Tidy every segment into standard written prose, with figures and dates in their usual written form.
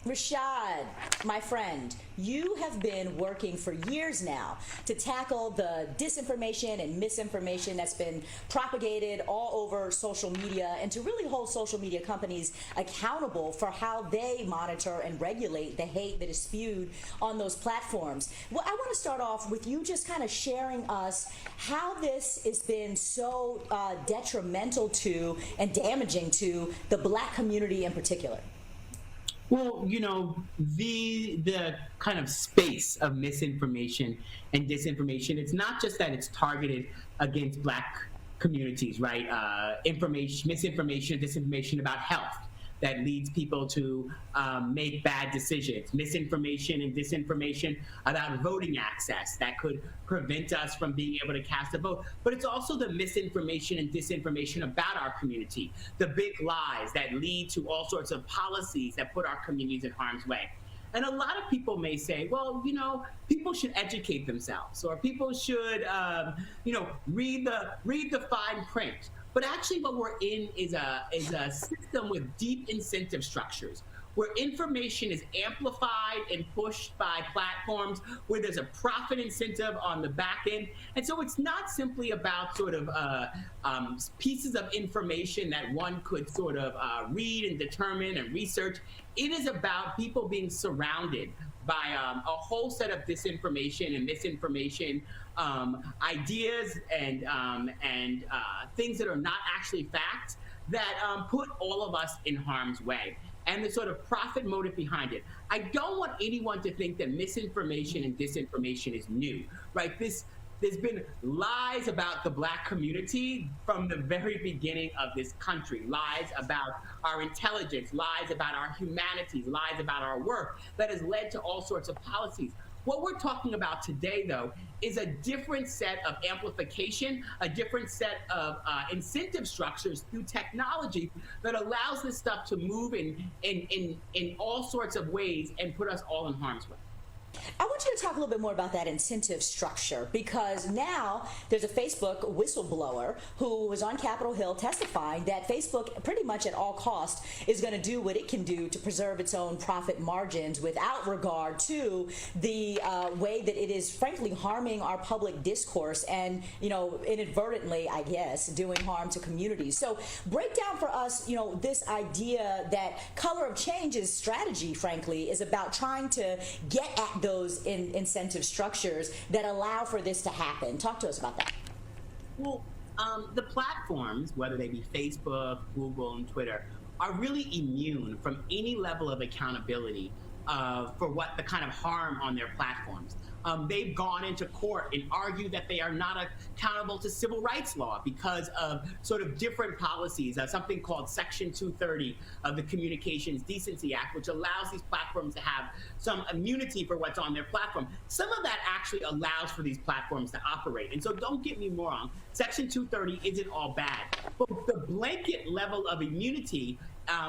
Rashad, my friend, you have been working for years now to tackle the disinformation and misinformation that's been propagated all over social media and to really hold social media companies accountable for how they monitor and regulate the hate that is spewed on those platforms. Well, I want to start off with you just kind of sharing us how this has been so detrimental to and damaging to the Black community in particular. Well, the kind of space of misinformation and disinformation, it's not just that it's targeted against Black communities, right? Misinformation, disinformation about health that leads people to make bad decisions. Misinformation and disinformation about voting access that could prevent us from being able to cast a vote. But it's also the misinformation and disinformation about our community, the big lies that lead to all sorts of policies that put our communities in harm's way. And a lot of people may say, well, people should educate themselves, or people should, read the fine print. But actually, what we're in is a system with deep incentive structures, where information is amplified and pushed by platforms, where there's a profit incentive on the back end. And so it's not simply about sort of pieces of information that one could sort of read and determine and research. It is about people being surrounded by a whole set of disinformation and misinformation, ideas and things that are not actually facts that put all of us in harm's way, and the sort of profit motive behind it. I don't want anyone to think that misinformation and disinformation is new, right? There's been lies about the Black community from the very beginning of this country, lies about our intelligence, lies about our humanities, lies about our work that has led to all sorts of policies. What we're talking about today, though, is a different set of amplification, a different set of incentive structures through technology that allows this stuff to move in all sorts of ways and put us all in harm's way. I want you to talk a little bit more about that incentive structure, because now there's a Facebook whistleblower who was on Capitol Hill testifying that Facebook pretty much at all costs is going to do what it can do to preserve its own profit margins without regard to the way that it is frankly harming our public discourse and, inadvertently, I guess, doing harm to communities. So break down for us, this idea that Color of Change's strategy, frankly, is about trying to get at those incentive structures that allow for this to happen. Talk to us about that. Well, the platforms, whether they be Facebook, Google, and Twitter, are really immune from any level of accountability for what the kind of harm on their platforms. They've gone into court and argued that they are not accountable to civil rights law because of sort of different policies, something called Section 230 of the Communications Decency Act, which allows these platforms to have some immunity for what's on their platform. Some of that actually allows for these platforms to operate. And so don't get me wrong, Section 230 isn't all bad. But the blanket level of immunity,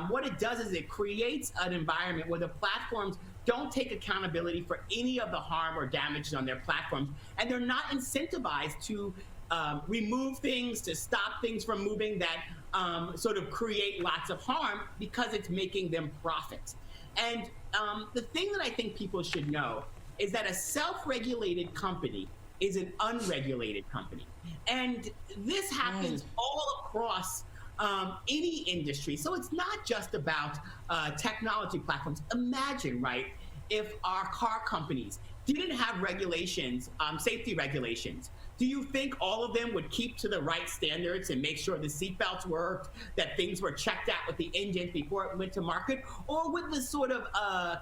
what it does is it creates an environment where the platforms don't take accountability for any of the harm or damage on their platforms, and they're not incentivized to remove things, to stop things from moving that sort of create lots of harm because it's making them profit. And the thing that I think people should know is that a self-regulated company is an unregulated company. And this happens all across any industry. So it's not just about technology platforms. Imagine, right, if our car companies didn't have regulations, safety regulations. Do you think all of them would keep to the right standards and make sure the seatbelts worked, that things were checked out with the engines before it went to market? Or would the sort of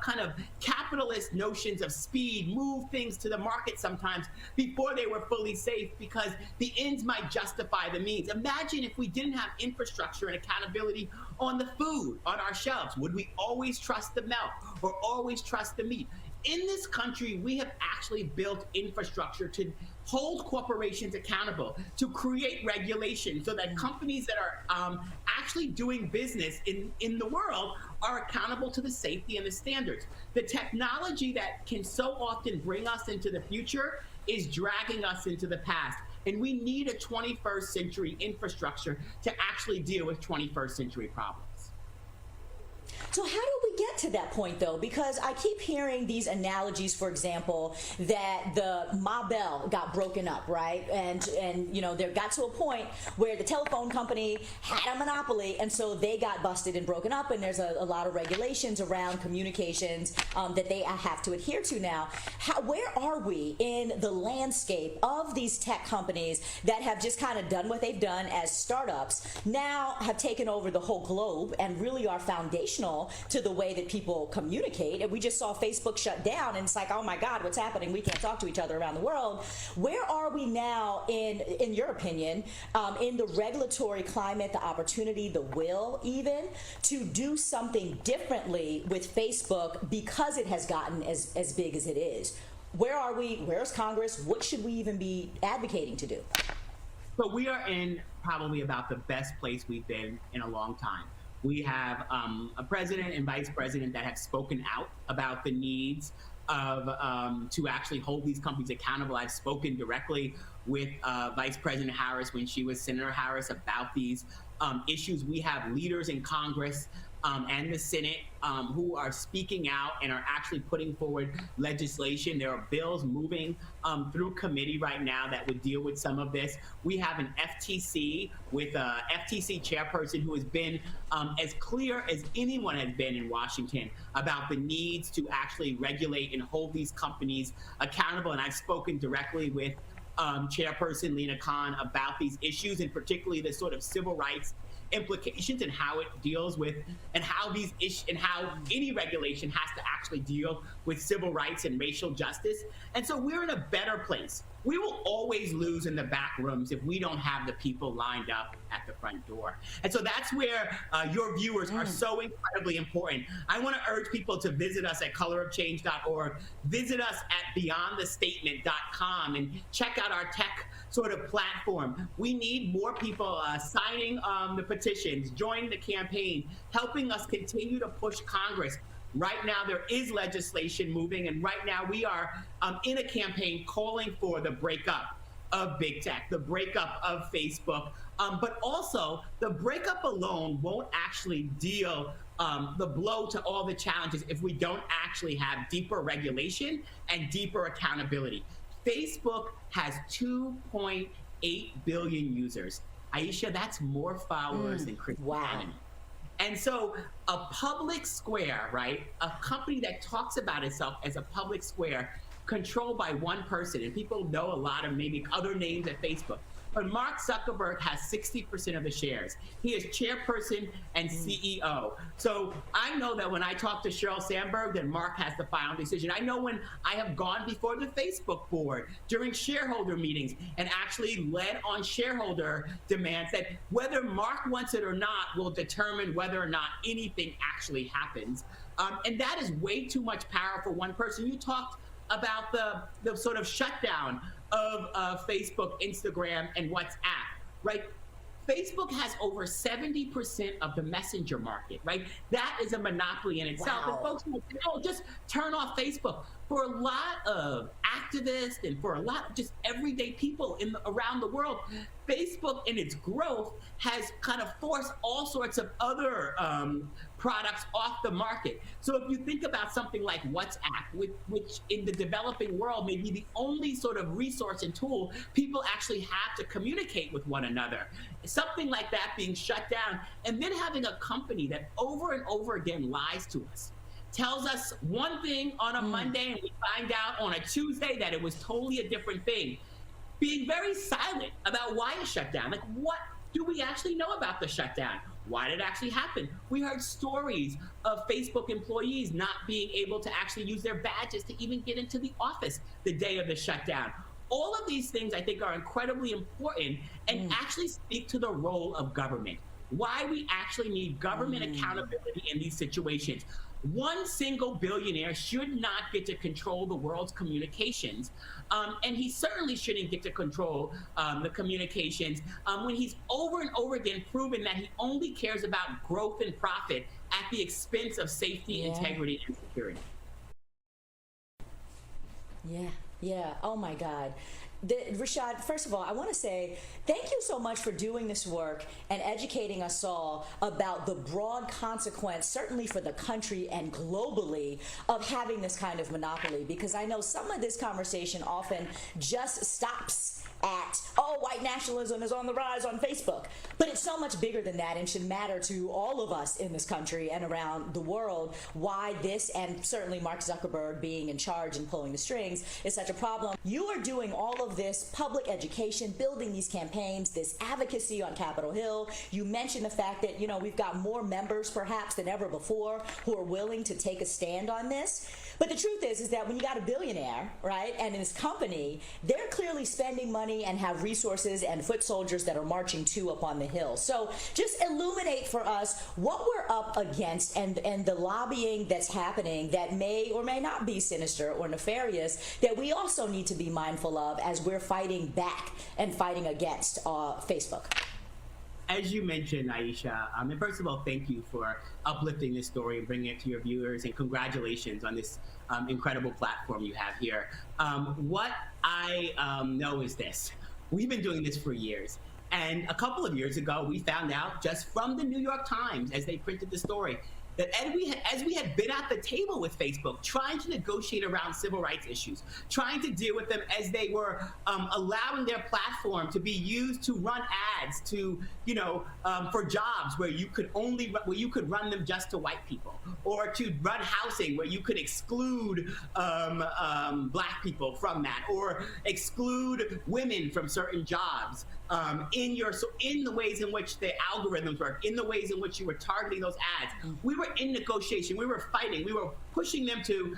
kind of capitalist notions of speed move things to the market sometimes before they were fully safe because the ends might justify the means? Imagine if we didn't have infrastructure and accountability on the food on our shelves. Would we always trust the milk or always trust the meat? In this country, we have actually built infrastructure to hold corporations accountable, to create regulation so that companies that are actually doing business in the world are accountable to the safety and the standards. The technology that can so often bring us into the future is dragging us into the past. And we need a 21st century infrastructure to actually deal with 21st century problems. So how do we get to that point, though? Because I keep hearing these analogies, for example, that the Ma Bell got broken up, right? And you know, there got to a point where the telephone company had a monopoly, and so they got busted and broken up, and there's a lot of regulations around communications that they have to adhere to now. Where are we in the landscape of these tech companies that have just kind of done what they've done as startups, now have taken over the whole globe and really are foundational to the way that people communicate? And we just saw Facebook shut down, and it's like, oh my God, what's happening? We can't talk to each other around the world. Where are we now, in your opinion, in the regulatory climate, the opportunity, the will even, to do something differently with Facebook because it has gotten as big as it is? Where are we? Where's Congress? What should we even be advocating to do? So we are in probably about the best place we've been in a long time. We have a president and vice president that have spoken out about the needs of to actually hold these companies accountable. I've spoken directly with Vice President Harris when she was Senator Harris about these issues. We have leaders in Congress and the Senate who are speaking out and are actually putting forward legislation. There are bills moving through committee right now that would deal with some of this. We have an FTC with a FTC chairperson who has been as clear as anyone has been in Washington about the needs to actually regulate and hold these companies accountable. And I've spoken directly with Chairperson Lina Khan about these issues, and particularly the sort of civil rights implications and how it deals with, and how these issues and how any regulation has to actually deal with civil rights and racial justice. And so we're in a better place. We will always lose in the back rooms if we don't have the people lined up at the front door. And so that's where your viewers are so incredibly important. I want to urge people to visit us at colorofchange.org, visit us at beyondthestatement.com, and check out our tech sort of platform. We need more people signing the petitions, joining the campaign, helping us continue to push Congress. Right now, there is legislation moving, and right now we are in a campaign calling for the breakup of big tech, the breakup of Facebook, but also the breakup alone won't actually deal the blow to all the challenges if we don't actually have deeper regulation and deeper accountability. Facebook has 2.8 billion users. Aisha, that's more followers than Christianity. Wow. And so a public square, right? A company that talks about itself as a public square controlled by one person, and people know a lot of maybe other names at Facebook. But Mark Zuckerberg has 60% of the shares. He is chairperson and CEO. So I know that when I talk to Sheryl Sandberg, that Mark has the final decision. I know when I have gone before the Facebook board during shareholder meetings and actually led on shareholder demands, that whether Mark wants it or not will determine whether or not anything actually happens. And that is way too much power for one person. You talked about the sort of shutdown of Facebook, Instagram, and WhatsApp, right? Facebook has over 70% of the messenger market, right? That is a monopoly in itself. Wow. And folks will say, oh, just turn off Facebook. For a lot of activists and for a lot of just everyday people around the world, Facebook in its growth has kind of forced all sorts of other products off the market. So if you think about something like WhatsApp, which in the developing world may be the only sort of resource and tool people actually have to communicate with one another, something like that being shut down, and then having a company that over and over again lies to us, tells us one thing on a Monday and we find out on a Tuesday that it was totally a different thing, being very silent about why it shut down. Like, what do we actually know about the shutdown? Why did it actually happen? We heard stories of Facebook employees not being able to actually use their badges to even get into the office the day of the shutdown. All of these things I think are incredibly important and actually speak to the role of government. Why we actually need government accountability in these situations. One single billionaire should not get to control the world's communications. And he certainly shouldn't get to control the communications when he's over and over again proven that he only cares about growth and profit at the expense of safety, integrity, and security. Yeah. Oh my God. Rashad, first of all, I want to say thank you so much for doing this work and educating us all about the broad consequence, certainly for the country and globally, of having this kind of monopoly. Because I know some of this conversation often just stops at, oh, white nationalism is on the rise on Facebook. But it's so much bigger than that and should matter to all of us in this country and around the world why this, and certainly Mark Zuckerberg being in charge and pulling the strings, is such a problem. You are doing all of this public education, building these campaigns, this advocacy on Capitol Hill. You mentioned the fact that, we've got more members perhaps than ever before who are willing to take a stand on this. But the truth is that when you got a billionaire, right, and his company, they're clearly spending money and have resources and foot soldiers that are marching too up on the hill. So just illuminate for us what we're up against and the lobbying that's happening that may or may not be sinister or nefarious that we also need to be mindful of as we're fighting back and fighting against Facebook. As you mentioned, Aisha, and first of all, thank you for uplifting this story and bringing it to your viewers, and congratulations on this incredible platform you have here. What I know is this. We've been doing this for years. And a couple of years ago, we found out just from the New York Times, as they printed the story, that as we had been at the table with Facebook, trying to negotiate around civil rights issues, trying to deal with them as they were allowing their platform to be used to run ads to, for jobs where you could run them just to white people, or to run housing where you could exclude black people from that, or exclude women from certain jobs. In the ways in which the algorithms work, in the ways in which you were targeting those ads, we were in negotiation, we were fighting, we were pushing them to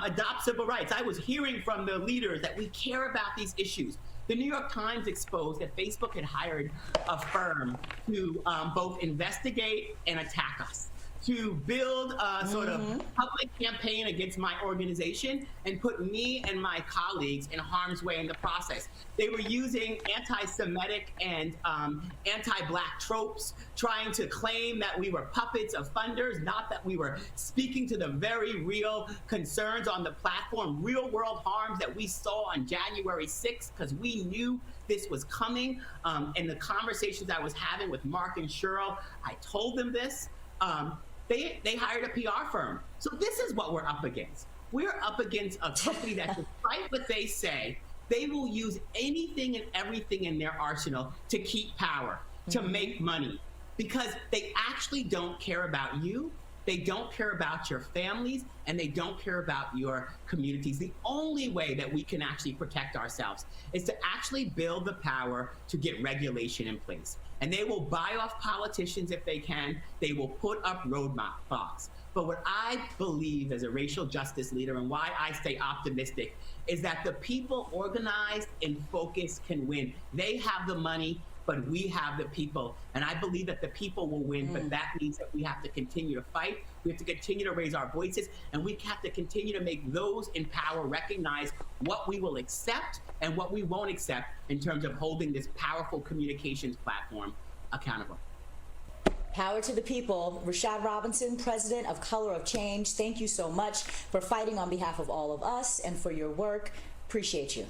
adopt civil rights. I was hearing from the leaders that we care about these issues. The New York Times exposed that Facebook had hired a firm to both investigate and attack us, to build a sort of public campaign against my organization and put me and my colleagues in harm's way in the process. They were using anti-Semitic and anti-Black tropes, trying to claim that we were puppets of funders, not that we were speaking to the very real concerns on the platform, real world harms that we saw on January 6th, because we knew this was coming. In the conversations I was having with Mark and Cheryl, I told them this. They hired a PR firm. So this is what we're up against. We're up against a company that, despite what they say, they will use anything and everything in their arsenal to keep power, to make money, because they actually don't care about you. They don't care about your families, and they don't care about your communities. The only way that we can actually protect ourselves is to actually build the power to get regulation in place. And they will buy off politicians if they can. They will put up roadblocks. But what I believe as a racial justice leader, and why I stay optimistic, is that the people organized and focused can win. They have the money, but we have the people. And I believe that the people will win, but that means that we have to continue to fight. We have to continue to raise our voices, and we have to continue to make those in power recognize what we will accept and what we won't accept in terms of holding this powerful communications platform accountable. Power to the people. Rashad Robinson, president of Color of Change, thank you so much for fighting on behalf of all of us and for your work. Appreciate you.